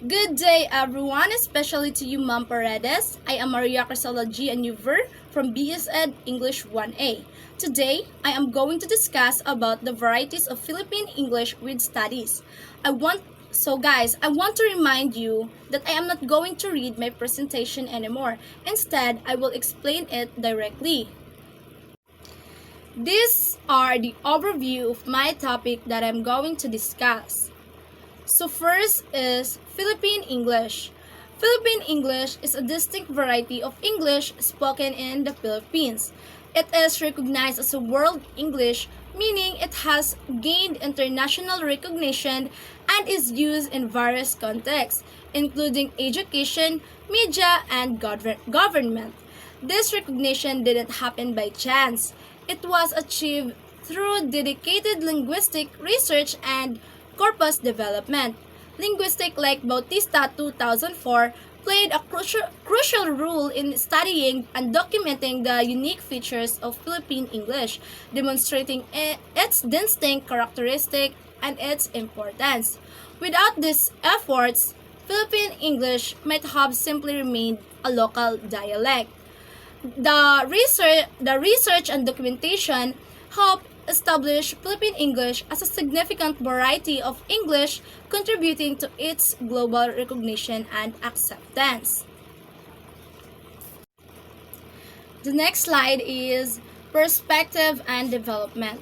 Good day, everyone, especially to you, Ma'am Paredes. I am Maria Crisela G. Anuver from BSEd English 1A. Today, I am going to discuss about the varieties of Philippine English with studies. I want to remind you that I am not going to read my presentation anymore. Instead, I will explain it directly. These are the overview of my topic that I'm going to discuss. So first is Philippine English. Philippine English is a distinct variety of English spoken in the Philippines. It is recognized as a world English, meaning it has gained international recognition and is used in various contexts, including education, media, and government. This recognition didn't happen by chance. It was achieved through dedicated linguistic research and corpus development. Linguistic like Bautista 2004 played a crucial role in studying and documenting the unique features of Philippine English, demonstrating its distinct characteristic and its importance. Without these efforts, Philippine English might have simply remained a local dialect. The research and documentation help establish Philippine English as a significant variety of English, contributing to its global recognition and acceptance. The next slide is perspective and development.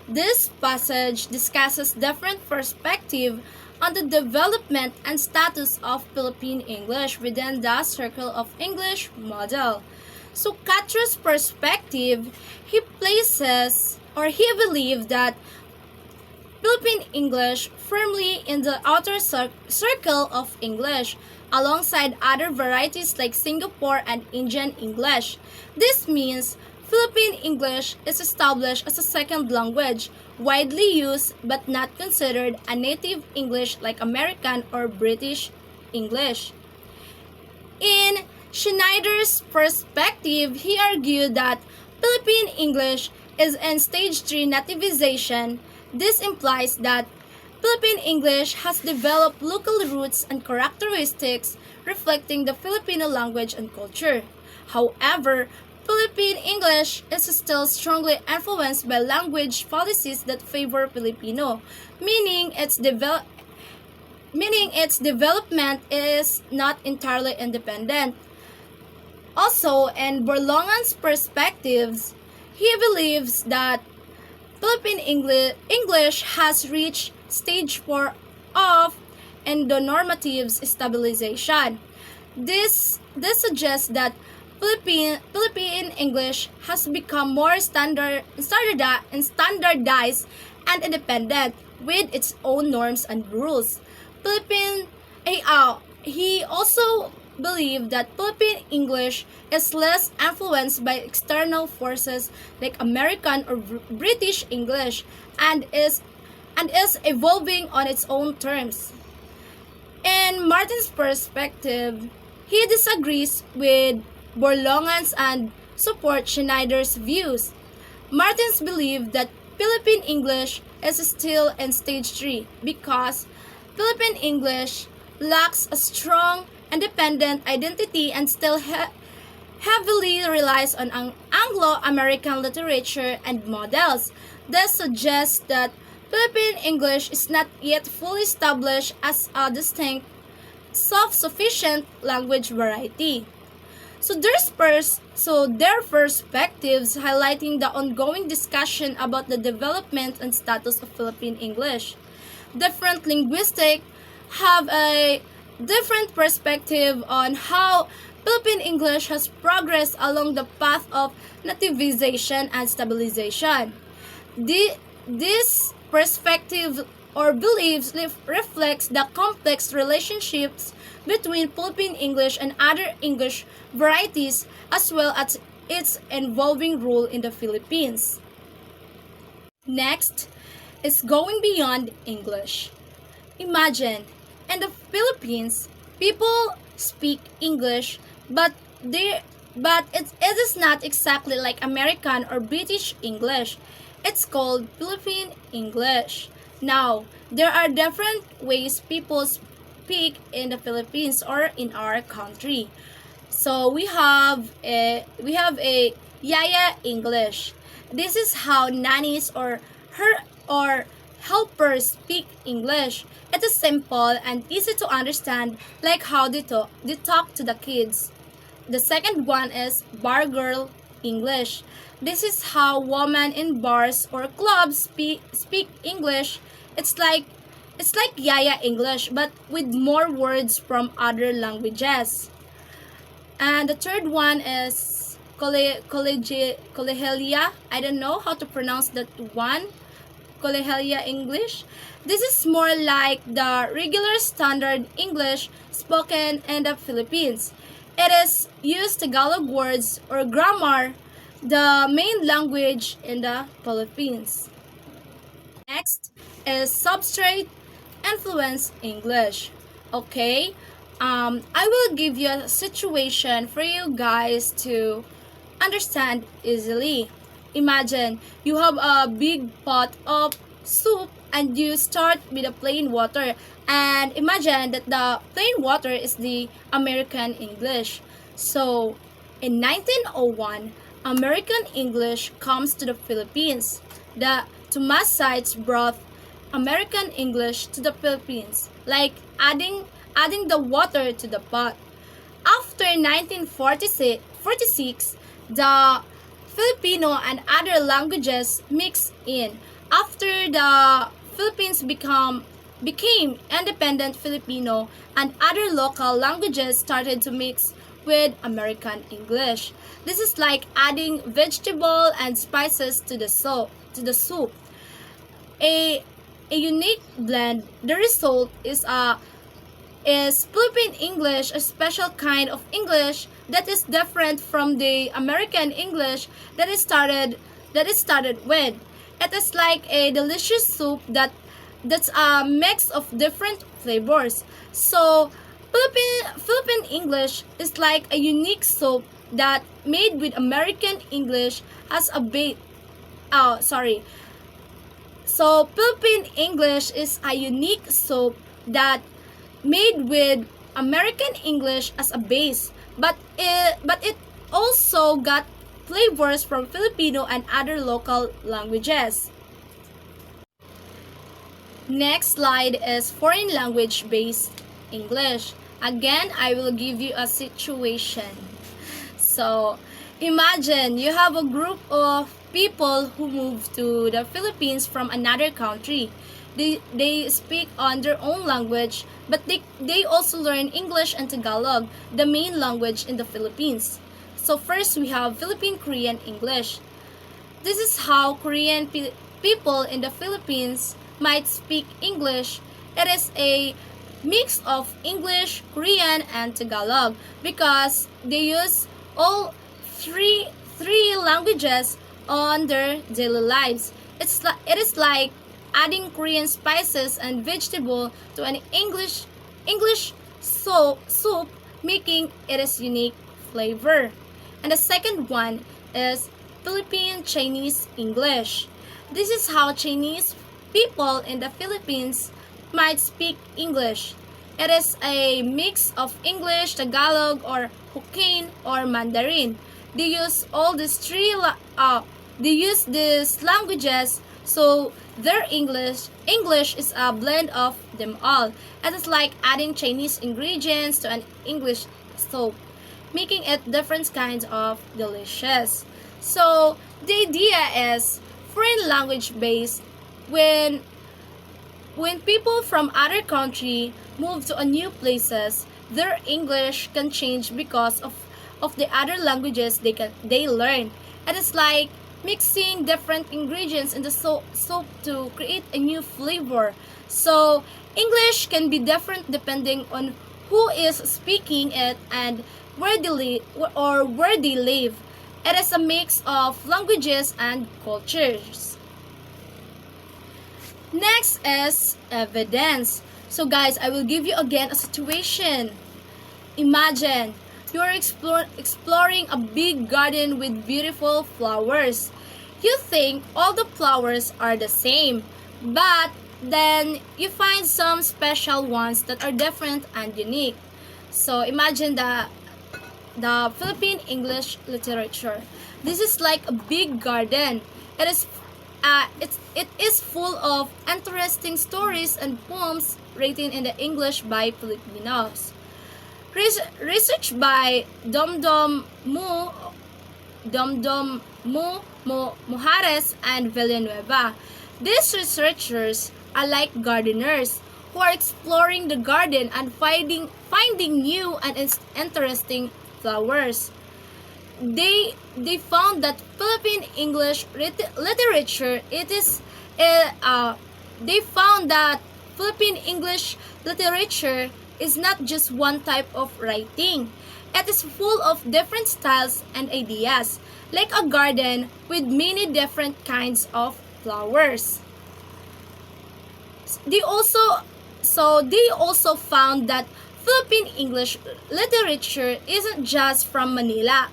This passage discusses different perspectives on the development and status of Philippine English within the Circle of English model. So Catro's perspective, he believes that Philippine English firmly in the outer circle of English, alongside other varieties like Singapore and Indian English. This means Philippine English is established as a second language, widely used but not considered a native English like American or British English. In Schneider's perspective, he argued that Philippine English is in stage 3 nativization. This implies that Philippine English has developed local roots and characteristics reflecting the Filipino language and culture. However, Philippine English is still strongly influenced by language policies that favor Filipino, meaning its development is not entirely independent. Also, in Borlongan's perspectives, he believes that Philippine English has reached stage 4 of endonormative stabilization. This suggests that Philippine English has become more standardized and independent with its own norms and rules. He also believed that Philippine English is less influenced by external forces like American or British English and is evolving on its own terms. In Martin's perspective, he disagrees with Borlongan's and supports Schneider's views. Martins believed that Philippine English is still in stage 3 because Philippine English lacks a strong independent identity and still heavily relies on Anglo-American literature and models. This suggests that Philippine English is not yet fully established as a distinct, self-sufficient language variety. Their perspectives highlighting the ongoing discussion about the development and status of Philippine English. Different linguistics have a different perspective on how Philippine English has progressed along the path of nativization and stabilization. This perspective or beliefs reflects the complex relationships between Philippine English and other English varieties as well as its evolving role in the Philippines. Next is going beyond English. Imagine, in the Philippines, people speak English, but it is not exactly like American or British English. It's called Philippine English. Now, there are different ways people speak in the Philippines or in our country. So we have a Yaya English. This is how nannies or her or helpers speak English. It is simple and easy to understand, like how they talk to the kids. The second one is bar girl English. This is how women in bars or clubs speak English. It's like it's like Yaya English but with more words from other languages. And the third one is Colegialia. I don't know how to pronounce that one. Colegialia English. This is more like the regular standard English spoken in the Philippines. It is used Tagalog words or grammar, the main language in the Philippines. Next is substrate influence English. Okay, I will give you a situation for you guys to understand easily. Imagine you have a big pot of soup and you start with a plain water, and imagine that the plain water is the American English. So in 1901, American English comes to the Philippines. The Tomasites brought American English to the Philippines, like adding the water to the pot. After 1946, the Filipino and other languages mixed in. After the Philippines became independent Filipino and other local languages started to mix with American English. This is like adding vegetable and spices to the soup. A a unique blend. The result is Philippine English, a special kind of English that is different from the American English that is started with. It is like a delicious soup that's a mix of different flavors. So Philippine English is like a unique soup that made with American English as a bait. Oh, sorry. So Philippine English is a unique soup that made with American English as a base, but it also got flavors from Filipino and other local languages. Next slide is foreign language based English. Again, I will give you a situation. So, imagine you have a group of people who move to the Philippines from another country. They speak on their own language, but they also learn English and Tagalog, the main language in the Philippines. So first we have Philippine Korean English. This is how Korean people in the Philippines might speak English. It is a mix of English, Korean, and Tagalog because they use all three languages on their daily lives. It is like adding Korean spices and vegetable to an English soup, making it its unique flavor. And the second one is Philippine Chinese English. This is how Chinese people in the Philippines might speak English. It is a mix of English, Tagalog, or Hokkien or Mandarin. They use all these they use these languages, so their English is a blend of them all. It is like adding Chinese ingredients to an English soup, making it different kinds of delicious. So the idea is foreign language based. When people from other country move to a new places, their English can change because of the other languages they learn. It is like mixing different ingredients in the soup to create a new flavor. So English can be different depending on who is speaking it and where they live. It is a mix of languages and cultures. Next is evidence. So guys, I will give you again a situation. Imagine you're exploring a big garden with beautiful flowers. You think all the flowers are the same, but then you find some special ones that are different and unique. So imagine the Philippine English literature. This is like a big garden. It is full of interesting stories and poems written in the English by Filipinos. Research by Mujares and Villanueva. These researchers are like gardeners who are exploring the garden and finding new and interesting flowers. They found that Philippine English literature it is they found that Philippine English literature is not just one type of writing. It is full of different styles and ideas, like a garden with many different kinds of flowers. They also they also found that Philippine English literature isn't just from Manila.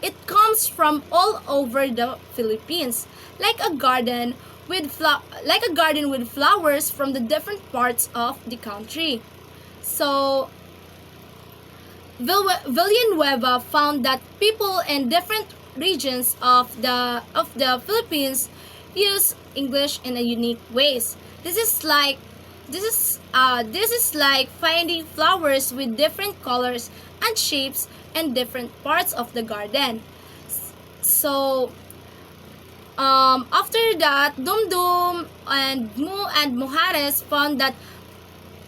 It comes from all over the Philippines, like a garden with flowers from the different parts of the country. So Villanueva found that people in different regions of the Philippines use English in a unique ways. This is like finding flowers with different colors and shapes in different parts of the garden. So after that, Dumdum and Mujares found that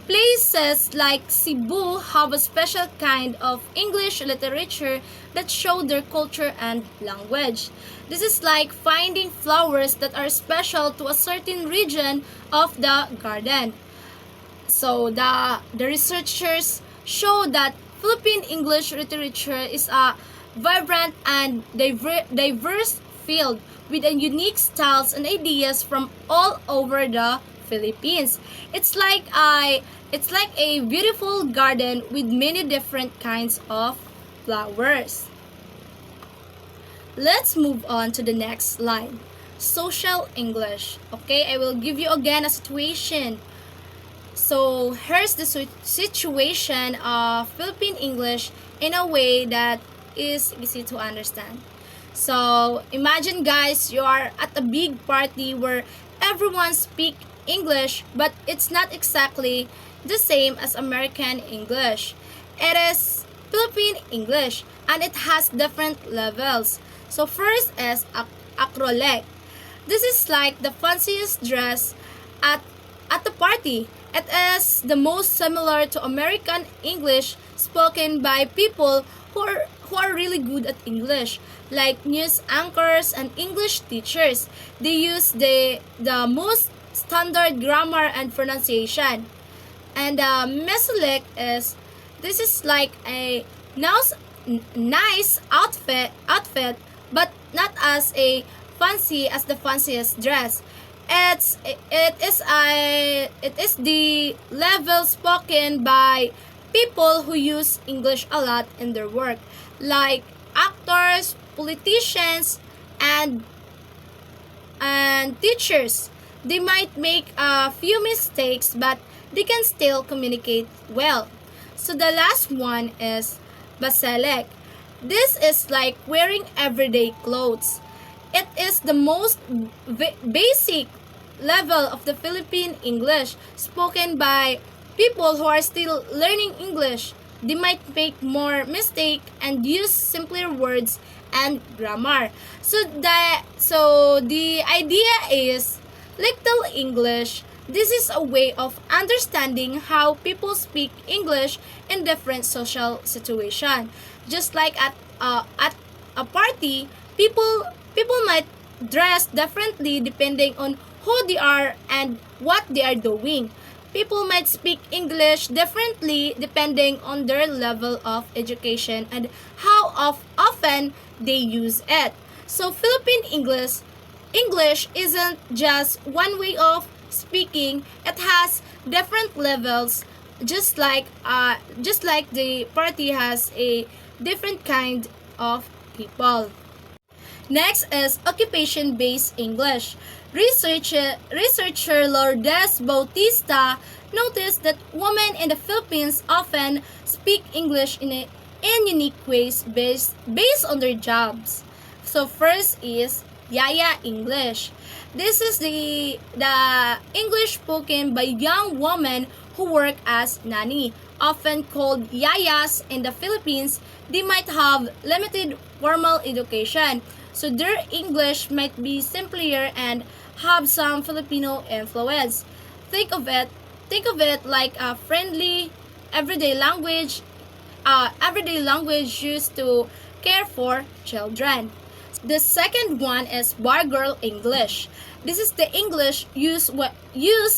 places like Cebu have a special kind of English literature that show their culture and language. This is like finding flowers that are special to a certain region of the garden. So the researchers show that Philippine English literature is a vibrant and diverse field with a unique styles and ideas from all over the Philippines. It's like a beautiful garden with many different kinds of flowers. Let's move on to the next slide. Social English. Okay, I will give you again a situation. So here's the situation of Philippine English in a way that is easy to understand. So imagine guys, you are at a big party where everyone speaks English, but it's not exactly the same as American English. It is Philippine English and it has different levels. So first is acrolec. This is like the fanciest dress at the party. It is the most similar to American English spoken by people who are really good at English, like news anchors and English teachers. They use the most standard grammar and pronunciation. And mesolec is this is like a nice outfit, but not as a fancy as the fanciest dress. It is the level spoken by people who use English a lot in their work, like actors, politicians, and teachers. They might make a few mistakes, but they can still communicate well. So the last one is baselec. This is like wearing everyday clothes. It is the most basic level of the Philippine English spoken by people who are still learning English. They might make more mistake and use simpler words and grammar. So the idea is little English. This is a way of understanding how people speak English in different social situations. Just like at a party, people might dress differently depending on who they are and what they are doing. People might speak English differently depending on their level of education and how often they use it. So Philippine English isn't just one way of speaking. It has different levels, just like the party has a different kind of people. Next is occupation-based English. Researcher Lourdes Bautista noticed that women in the Philippines often speak English in unique ways based on their jobs. So first is Yaya English. This is the English spoken by young women who work as nanny, often called yayas in the Philippines. They might have limited formal education, so their English might be simpler and have some Filipino influence. Think of it, think of it like a friendly everyday language used to care for children. The second one is bar girl English. This is the English used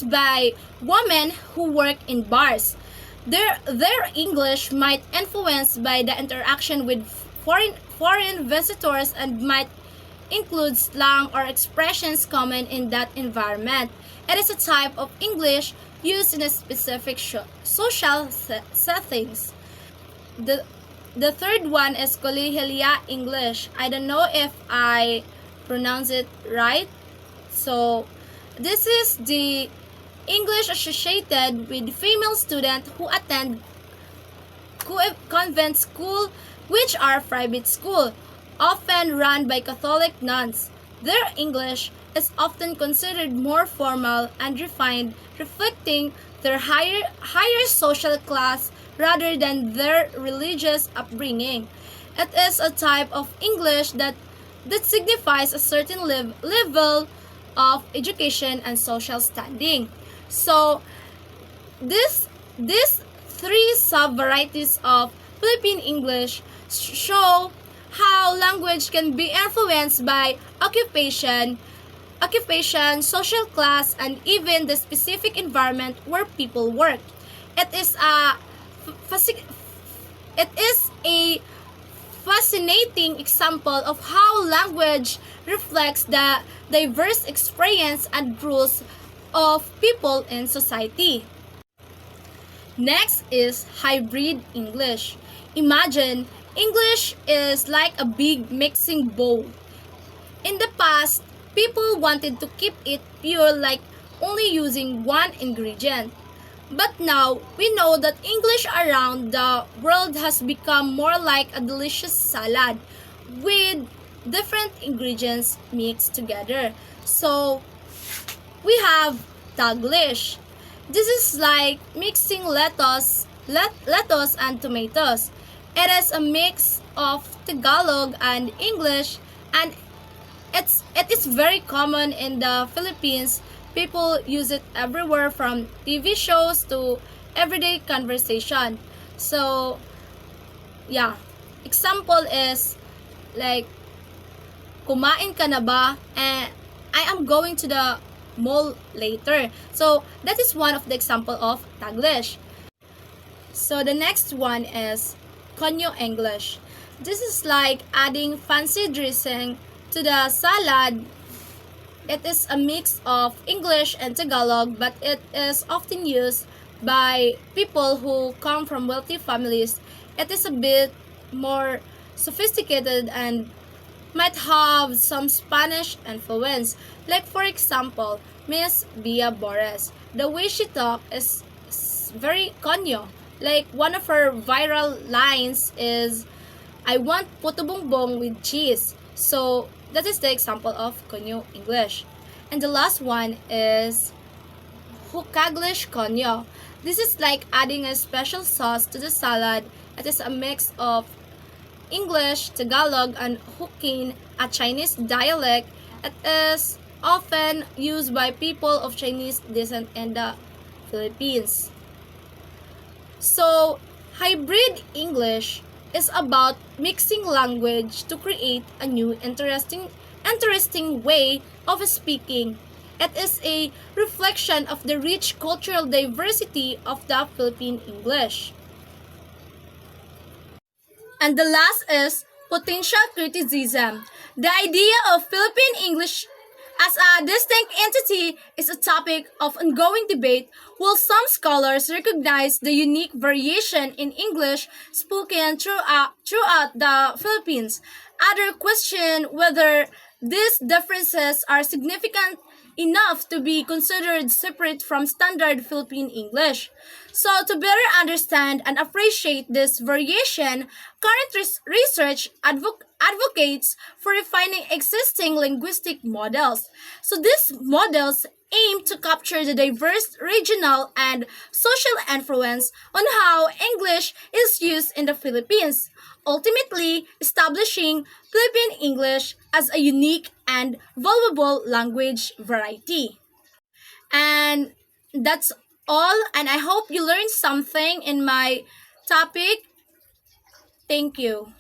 by women who work in bars. Their English might influenced by the interaction with foreign visitors and might include slang or expressions common in that environment. It is a type of English used in a specific social settings. The the third one is Kolehilia English. I don't know if I pronounce it right. So this is the English associated with female students who attend convent school, which are private school, often run by Catholic nuns. Their English is often considered more formal and refined, reflecting their higher social class rather than their religious upbringing. It is a type of English that signifies a certain level of education and social standing. So these three sub-varieties of Philippine English show how language can be influenced by social class, and even the specific environment where people work. It is a it is a fascinating example of how language reflects the diverse experience and rules of people in society. Next is hybrid English. Imagine English is like a big mixing bowl. In the past, people wanted to keep it pure, like only using one ingredient. But now, we know that English around the world has become more like a delicious salad with different ingredients mixed together. So, we have Taglish. This is like mixing lettuce and tomatoes. It is a mix of Tagalog and English, and it is very common in the Philippines. People use it everywhere from TV shows to everyday conversation. So, yeah. Example is like kumain ka na ba? And I am going to the mall later. So, that is one of the example of Taglish. So, the next one is Konyo English. This is like adding fancy dressing to the salad. It is a mix of English and Tagalog, but it is often used by people who come from wealthy families. It is a bit more sophisticated and might have some Spanish influence. Like for example, Miss Bia Bores. The way she talks is very konyo. Like one of her viral lines is, I want puto bongbong with cheese. So that is the example of konyo English. And the last one is Hukaglish konyo. This is like adding a special sauce to the salad. It is a mix of English, Tagalog, and Hokkien, a Chinese dialect. It is often used by people of Chinese descent in the Philippines. So, hybrid English is about mixing language to create a new interesting way of speaking. It is a reflection of the rich cultural diversity of the Philippine English. And the last is potential criticism. The idea of Philippine English as a distinct entity is a topic of ongoing debate, while some scholars recognize the unique variation in English spoken throughout the Philippines. Others question whether these differences are significant enough to be considered separate from standard Philippine English. So, to better understand and appreciate this variation, current research advocates for refining existing linguistic models. So, these models aim to capture the diverse regional and social influence on how English is used in the Philippines, ultimately establishing Philippine English as a unique and valuable language variety. And that's all, and I hope you learned something in my topic. Thank you.